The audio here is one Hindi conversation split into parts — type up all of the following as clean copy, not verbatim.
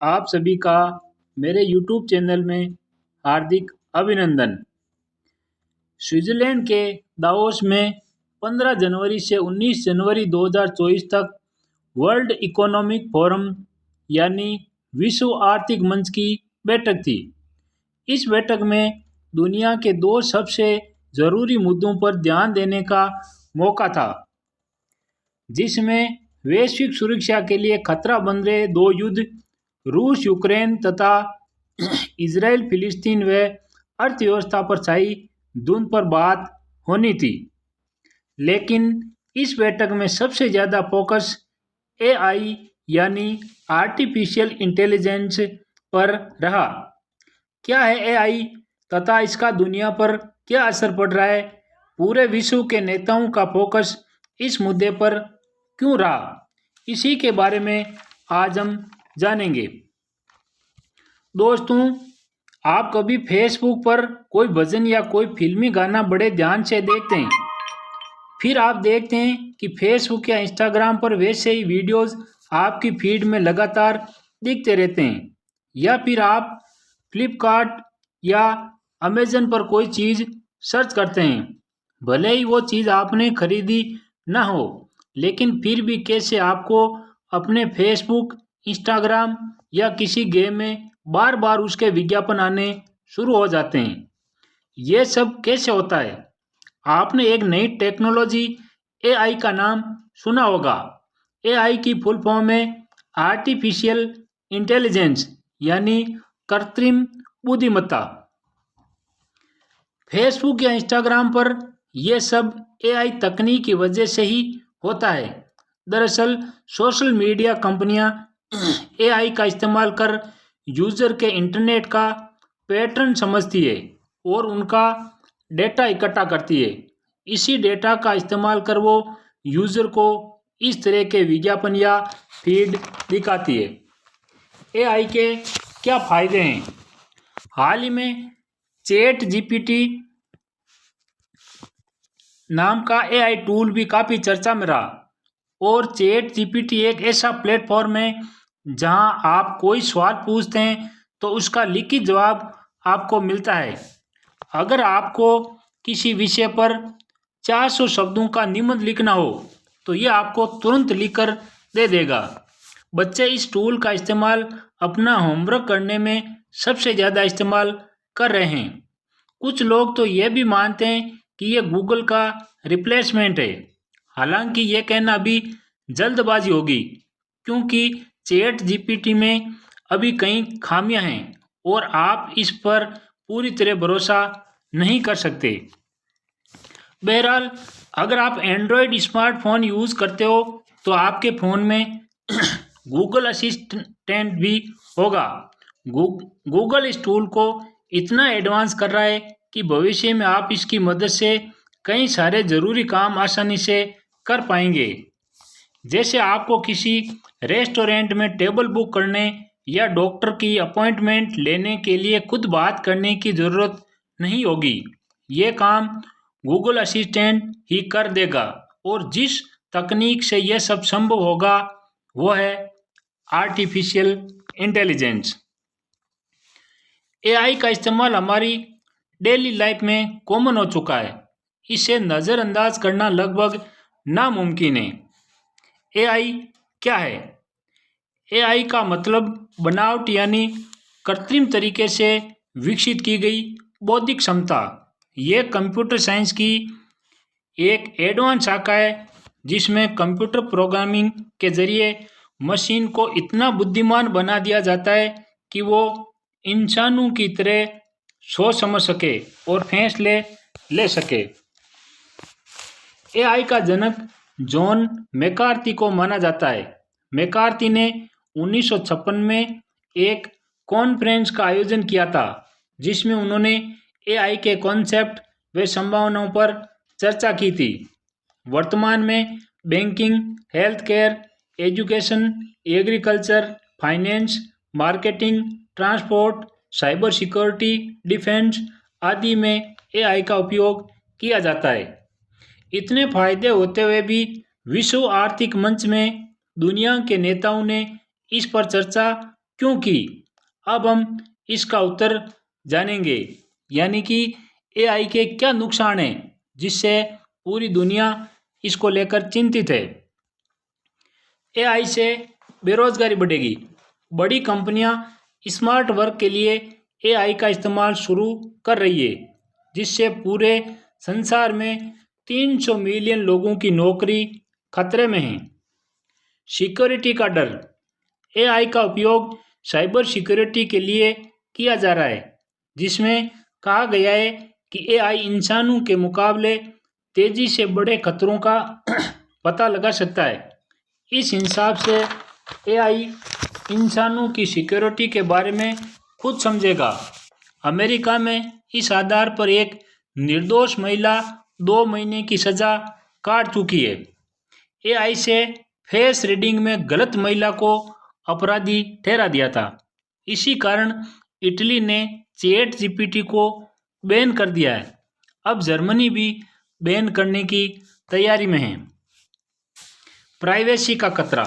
आप सभी का मेरे YouTube चैनल में हार्दिक अभिनंदन। स्विट्जरलैंड के दावोस में 15 जनवरी से 19 जनवरी 2024 तक वर्ल्ड इकोनॉमिक फोरम यानी विश्व आर्थिक मंच की बैठक थी। इस बैठक में दुनिया के दो सबसे ज़रूरी मुद्दों पर ध्यान देने का मौका था, जिसमें वैश्विक सुरक्षा के लिए खतरा बन रहे दो युद्ध, रूस यूक्रेन तथा इजराइल फिलिस्तीन व अर्थव्यवस्था पर छाई धुंध पर बात होनी थी। लेकिन इस बैठक में सबसे ज़्यादा फोकस एआई यानी आर्टिफिशियल इंटेलिजेंस पर रहा। क्या है एआई तथा इसका दुनिया पर क्या असर पड़ रहा है? पूरे विश्व के नेताओं का फोकस इस मुद्दे पर क्यों रहा? इसी के बारे में आज हम जानेंगे। दोस्तों, आप कभी फेसबुक पर कोई भजन या कोई फिल्मी गाना बड़े ध्यान से देखते हैं, फिर आप देखते हैं कि फेसबुक या इंस्टाग्राम पर वैसे ही वीडियोस आपकी फीड में लगातार दिखते रहते हैं। या फिर आप फ्लिपकार्ट या अमेजन पर कोई चीज़ सर्च करते हैं, भले ही वो चीज़ आपने खरीदी ना हो, लेकिन फिर भी कैसे आपको अपने फेसबुक, इंस्टाग्राम या किसी गेम में बार बार उसके विज्ञापन आने शुरू हो जाते हैं। ये सब कैसे होता है? आपने एक नई टेक्नोलॉजी एआई का नाम सुना होगा। एआई की फुल फॉर्म है आर्टिफिशियल इंटेलिजेंस यानी कृत्रिम बुद्धिमत्ता। फेसबुक या इंस्टाग्राम पर यह सब एआई तकनीक की वजह से ही होता है। दरअसल सोशल मीडिया कंपनियां एआई का इस्तेमाल कर यूज़र के इंटरनेट का पैटर्न समझती है और उनका डेटा इकट्ठा करती है। इसी डेटा का इस्तेमाल कर वो यूज़र को इस तरह के विज्ञापन या फीड दिखाती है। एआई के क्या फ़ायदे हैं? हाल ही में चैट जीपीटी नाम का एआई टूल भी काफ़ी चर्चा में रहा। और चैट जीपीटी एक ऐसा प्लेटफॉर्म है जहां आप कोई सवाल पूछते हैं तो उसका लिखित जवाब आपको मिलता है। अगर आपको किसी विषय पर 400 शब्दों का निबंध लिखना हो तो यह आपको तुरंत लिखकर दे देगा। बच्चे इस टूल का इस्तेमाल अपना होमवर्क करने में सबसे ज़्यादा इस्तेमाल कर रहे हैं। कुछ लोग तो यह भी मानते हैं कि यह गूगल का रिप्लेसमेंट है। हालांकि यह कहना अभी जल्दबाजी होगी, क्योंकि चैट जीपीटी में अभी कई खामियां हैं और आप इस पर पूरी तरह भरोसा नहीं कर सकते। बहरहाल, अगर आप एंड्रॉयड स्मार्टफोन यूज़ करते हो तो आपके फ़ोन में गूगल असिस्टेंट भी होगा। गूगल इस टूल को इतना एडवांस कर रहा है कि भविष्य में आप इसकी मदद से कई सारे ज़रूरी काम आसानी से कर पाएंगे। जैसे आपको किसी रेस्टोरेंट में टेबल बुक करने या डॉक्टर की अपॉइंटमेंट लेने के लिए खुद बात करने की ज़रूरत नहीं होगी। ये काम गूगल असिस्टेंट ही कर देगा। और जिस तकनीक से यह सब संभव होगा वो है आर्टिफिशियल इंटेलिजेंस। एआई का इस्तेमाल हमारी डेली लाइफ में कॉमन हो चुका है। इसे नज़रअंदाज करना लगभग नामुमकिन है। एआई क्या है? एआई का मतलब बनावट यानी कृत्रिम तरीके से विकसित की गई बौद्धिक क्षमता। यह कंप्यूटर साइंस की एक एडवांस शाखा है जिसमें कंप्यूटर प्रोग्रामिंग के जरिए मशीन को इतना बुद्धिमान बना दिया जाता है कि वो इंसानों की तरह सोच समझ सके और फैसले ले सके। एआई का जनक जॉन मैकार्थी को माना जाता है। मैकार्थी ने 1956 में एक कॉन्फ्रेंस का आयोजन किया था जिसमें उन्होंने एआई के कॉन्सेप्ट व संभावनाओं पर चर्चा की थी। वर्तमान में banking, health care, education, agriculture, finance, marketing, transport, cyber security, defence आदि में एआई का उपयोग किया जाता है। इतने फायदे होते हुए भी विश्व आर्थिक मंच में दुनिया के नेताओं ने इस पर चर्चा क्योंकि अब हम इसका उत्तर जानेंगे, यानी कि एआई के क्या नुकसान हैं जिससे पूरी दुनिया इसको लेकर चिंतित है। एआई से बेरोजगारी बढ़ेगी। बड़ी कंपनियां स्मार्ट वर्क के लिए एआई का इस्तेमाल शुरू कर रही है, जिससे पूरे संसार में 300 मिलियन लोगों की नौकरी खतरे में है। सिक्योरिटी का डर। एआई का उपयोग साइबर सिक्योरिटी के लिए किया जा रहा है, जिसमें कहा गया है कि एआई इंसानों के मुकाबले तेजी से बड़े खतरों का पता लगा सकता है। इस हिसाब से एआई इंसानों की सिक्योरिटी के बारे में खुद समझेगा। अमेरिका में इस आधार पर एक निर्दोष महिला 2 महीने की सजा काट चुकी है। एआई से फेस रीडिंग में गलत महिला को अपराधी ठहरा दिया था। इसी कारण इटली ने चैट जीपीटी को बैन कर दिया है। अब जर्मनी भी बैन करने की तैयारी में है। प्राइवेसी का खतरा।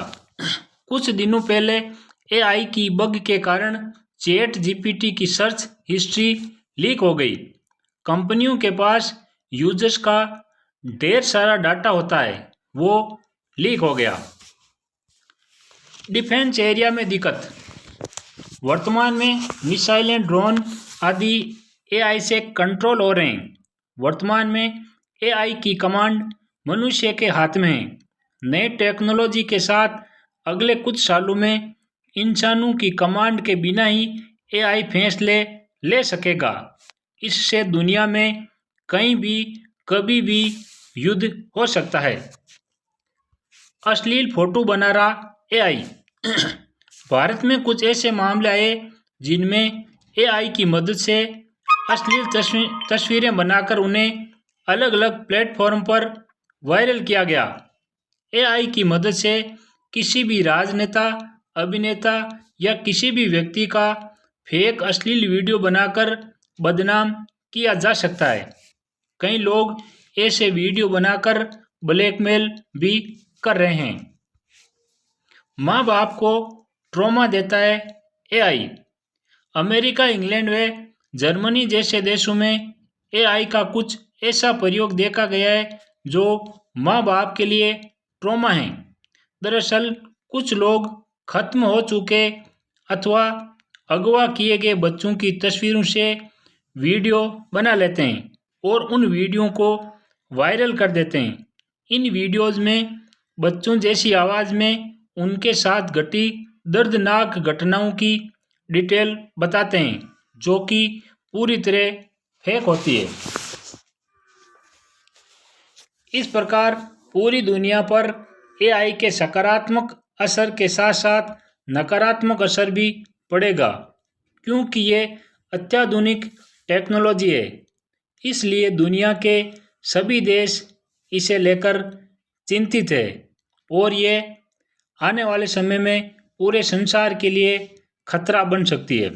कुछ दिनों पहले एआई की बग के कारण चैट जीपीटी की सर्च हिस्ट्री लीक हो गई। कंपनियों के पास यूजर्स का ढेर सारा डाटा होता है, वो लीक हो गया। डिफेंस एरिया में दिक्कत। वर्तमान में मिसाइलें, ड्रोन आदि एआई से कंट्रोल हो रहे हैं। वर्तमान में एआई की कमांड मनुष्य के हाथ में है। नए टेक्नोलॉजी के साथ अगले कुछ सालों में इंसानों की कमांड के बिना ही एआई फैसले ले सकेगा। इससे दुनिया में कहीं भी कभी भी युद्ध हो सकता है। अश्लील फोटो बना रहा एआई। भारत में कुछ ऐसे मामले आए जिनमें एआई की मदद से अश्लील तस्वीरें बनाकर उन्हें अलग अलग प्लेटफॉर्म पर वायरल किया गया। एआई की मदद से किसी भी राजनेता, अभिनेता या किसी भी व्यक्ति का फेक अश्लील वीडियो बनाकर बदनाम किया जा सकता है। कई लोग ऐसे वीडियो बनाकर ब्लैकमेल भी कर रहे हैं। माँ बाप को ट्रॉमा देता है एआई। अमेरिका, इंग्लैंड व जर्मनी जैसे देशों में एआई का कुछ ऐसा प्रयोग देखा गया है जो माँ बाप के लिए ट्रॉमा है। दरअसल कुछ लोग खत्म हो चुके अथवा अगवा किए गए बच्चों की तस्वीरों से वीडियो बना लेते हैं और उन वीडियो को वायरल कर देते हैं। इन वीडियोस में बच्चों जैसी आवाज़ में उनके साथ घटी दर्दनाक घटनाओं की डिटेल बताते हैं, जो कि पूरी तरह फेक होती है। इस प्रकार पूरी दुनिया पर एआई के सकारात्मक असर के साथ साथ नकारात्मक असर भी पड़ेगा, क्योंकि ये अत्याधुनिक टेक्नोलॉजी है। इसलिए दुनिया के सभी देश इसे लेकर चिंतित है और ये आने वाले समय में पूरे संसार के लिए खतरा बन सकती है।